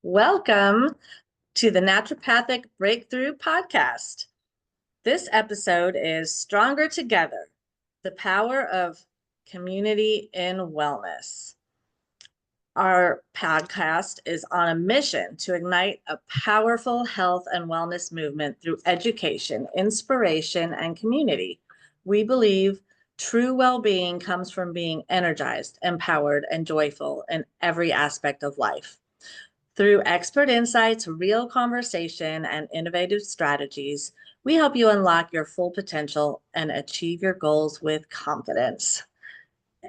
Welcome to the Naturopathic Breakthrough Podcast. This episode is Stronger Together, the Power of Community in Wellness. Our podcast is on a mission to ignite a powerful health and wellness movement through education, inspiration, and community. We believe true well-being comes from being energized, empowered, and joyful in every aspect of life. Through expert insights, real conversation, and innovative strategies, we help you unlock your full potential and achieve your goals with confidence.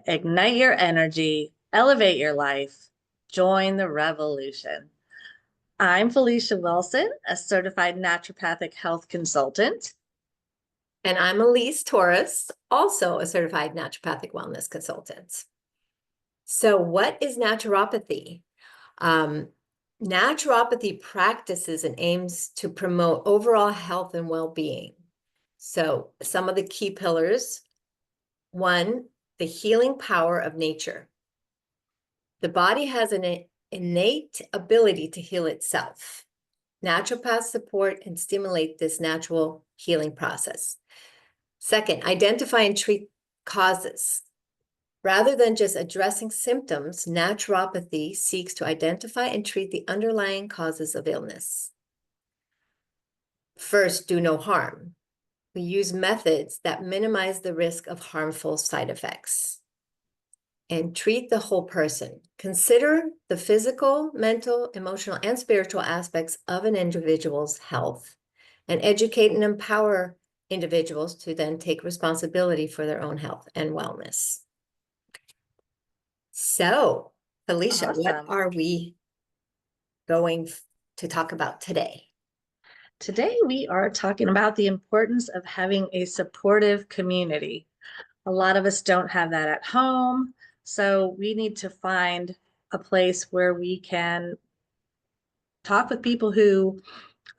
Ignite your energy, elevate your life, join the revolution. I'm Felicia Wilson, a certified naturopathic health consultant. And I'm Elise Torres, also a certified naturopathic wellness consultant. So what is naturopathy? Naturopathy practices and aims to promote overall health and well-being. So some of the key pillars: one, the healing power of nature. The body has an innate ability to heal itself. Naturopaths support and stimulate this natural healing process. Second, identify and treat causes. Rather than just addressing symptoms, naturopathy seeks to identify and treat the underlying causes of illness. First, do no harm. We use methods that minimize the risk of harmful side effects. And treat the whole person. Consider the physical, mental, emotional, and spiritual aspects of an individual's health, and educate and empower individuals to then take responsibility for their own health and wellness. So, Felicia, Awesome. What are we going to talk about today? Today, we are talking about the importance of having a supportive community. A lot of us don't have that at home, so we need to find a place where we can talk with people who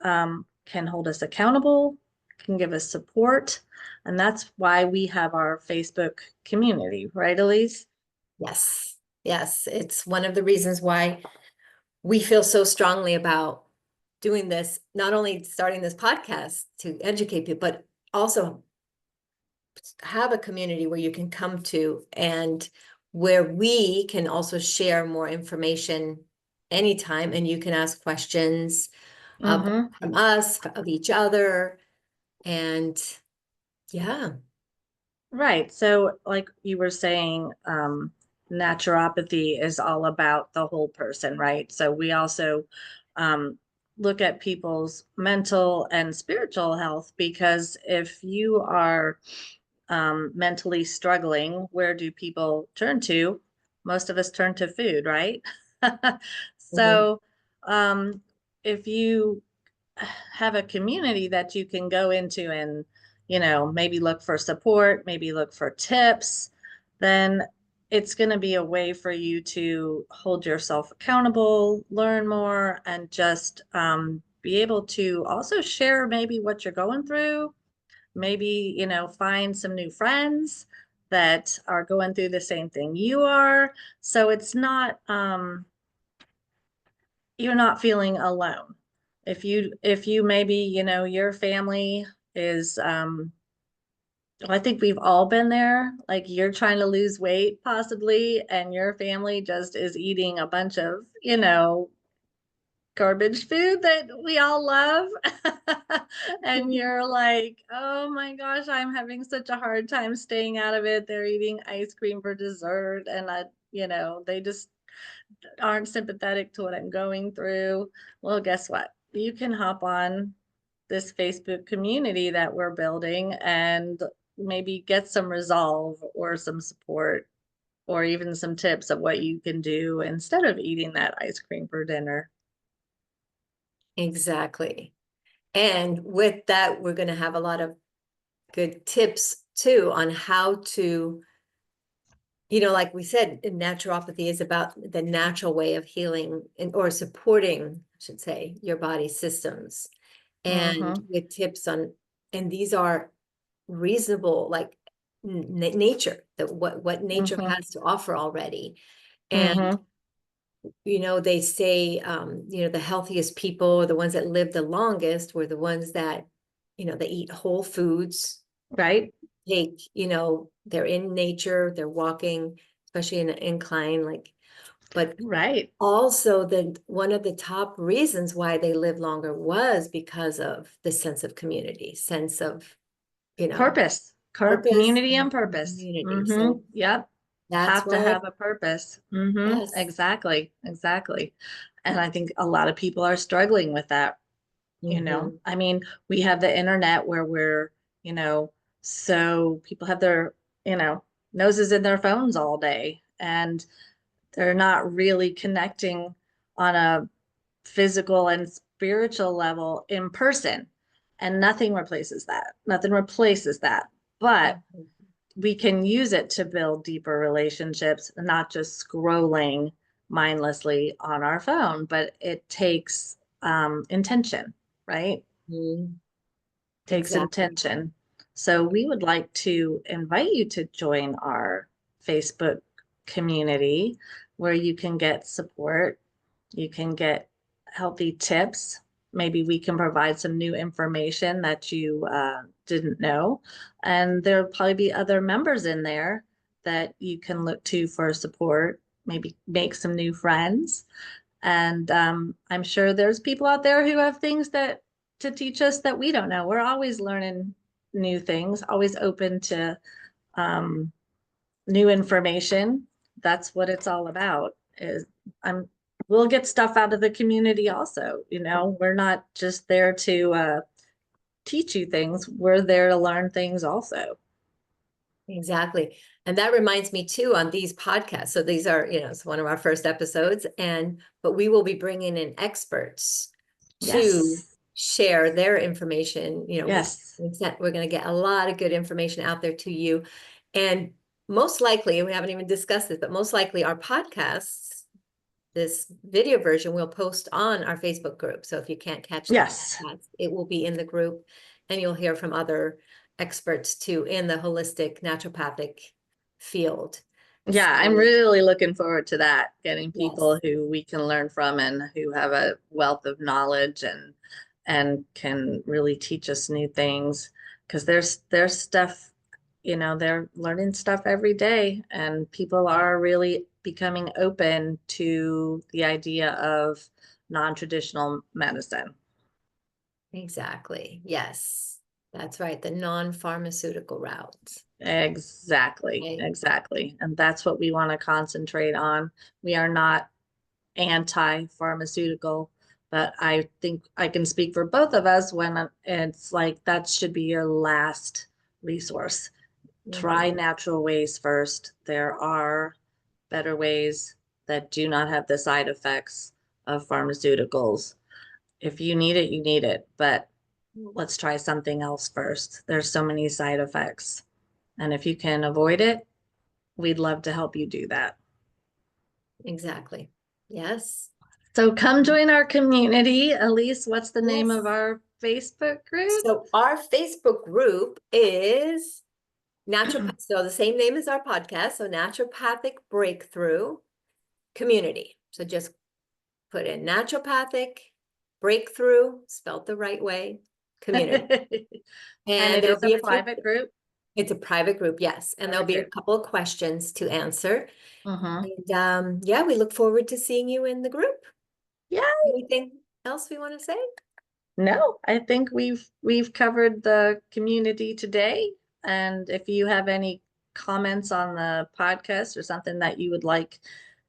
can hold us accountable, can give us support. And that's why we have our Facebook community, right, Elise? Yes, yes. It's one of the reasons why we feel so strongly about doing this, not only starting this podcast to educate people, but also have a community where you can come to and where we can also share more information anytime, and you can ask questions from us, of each other, and yeah. Right. So, like you were saying, naturopathy is all about the whole person, right? So we also um, look at people's mental and spiritual health, because if you are mentally struggling, where do people turn to? Most of us turn to food, right? So, um, if you have a community that you can go into and, maybe look for support, maybe look for tips, then it's going to be a way for you to hold yourself accountable, learn more, and just be able to also share maybe what you're going through. Maybe, find some new friends that are going through the same thing you are. So it's not, you're not feeling alone. If you maybe, your family is, I think we've all been there. Like, you're trying to lose weight possibly, and your family just is eating a bunch of, garbage food that we all love. And you're like, oh my gosh, I'm having such a hard time staying out of it. They're eating ice cream for dessert, and they just aren't sympathetic to what I'm going through. Well, guess what? You can hop on this Facebook community that we're building and maybe get some resolve or some support, or even some tips of what you can do instead of eating that ice cream for dinner. Exactly. And with that, we're going to have a lot of good tips too on how to, like we said, naturopathy is about the natural way of healing or supporting, I should say, your body systems. And with tips on, and these are reasonable, like nature, that what nature has to offer already. And you know, they say, you know, the healthiest people, or the ones that live the longest, were the ones that, you know, they eat whole foods, Right? take, you know, they're in nature, they're walking, especially in an incline, like, but Right. also then one of the top reasons why they live longer was because of the sense of community, sense of, you know, Purpose, purpose community and and purpose. community. Mm-hmm. So Yep. that's Have to why, have a purpose. Mm-hmm. yes. Exactly. Exactly. And I think a lot of people are struggling with that. Mhm. I mean, we have the internet where we're, so people have their, you know, noses in their phones all day and they're not really connecting on a physical and spiritual level in person. And nothing replaces that. Nothing replaces that. But Mhm. we can use it to build deeper relationships, not just scrolling mindlessly on our phone, but it takes intention, right? Mhm. Takes Exactly. intention. So we would like to invite you to join our Facebook community where you can get support, you can get healthy tips. Maybe we can provide some new information that you didn't know. And there'll probably be other members in there that you can look to for support, maybe make some new friends. And I'm sure there's people out there who have things that to teach us that we don't know. We're always learning new things, always open to um, new information. That's what it's all about. Is I'm we'll get stuff out of the community also. We're not just there to teach you things. We're there to learn things also. Exactly. And that reminds me too, on these podcasts. So these are, you know, it's one of our first episodes, but we will be bringing in experts to Yes. share their information. You know, Yes. we're going to get a lot of good information out there to you. And most likely, and we haven't even discussed this, but most likely our podcasts, this video version, will post on our Facebook group. So if you can't catch the Yes. podcast, it will be in the group, and you'll hear from other experts too in the holistic naturopathic field. Yeah, I'm So really looking forward to that, getting people yes, who we can learn from and who have a wealth of knowledge and can really teach us new things because there's stuff, they're learning stuff every day and people are really becoming open to the idea of non-traditional medicine. exactly. Yes, that's right. The non-pharmaceutical route. Exactly, Right. exactly. And that's what we want to concentrate on. We are not anti-pharmaceutical, but I think I can speak for both of us when it's like that should be your last resource. Try Mhm. natural ways first. There are better ways that do not have the side effects of pharmaceuticals. If you need it, you need it, but let's try something else first. There's so many side effects. And if you can avoid it, we'd love to help you do that. Exactly. Yes. So come join our community. Elise, what's the name of Yes. our Facebook group? So our Facebook group is naturopath. So the same name as our podcast. So Naturopathic Breakthrough Community. So just put in naturopathic breakthrough, spelled the right way, community. And And it there'll is a be a few, private group. it's a private group, yes. And there'll Private be a group. couple of questions to answer. Mm-hmm. And yeah, we look forward to seeing you in the group. Yeah. Anything else we want to say? No, I think we've covered the community today. And if you have any comments on the podcast or something that you would like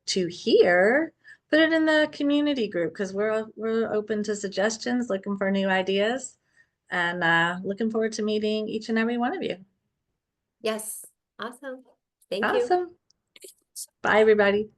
to hear, put it in the community group because we're open to suggestions, looking for new ideas, and looking forward to meeting each and every one of you. Yes. Awesome. Thank you. Awesome. Bye, everybody.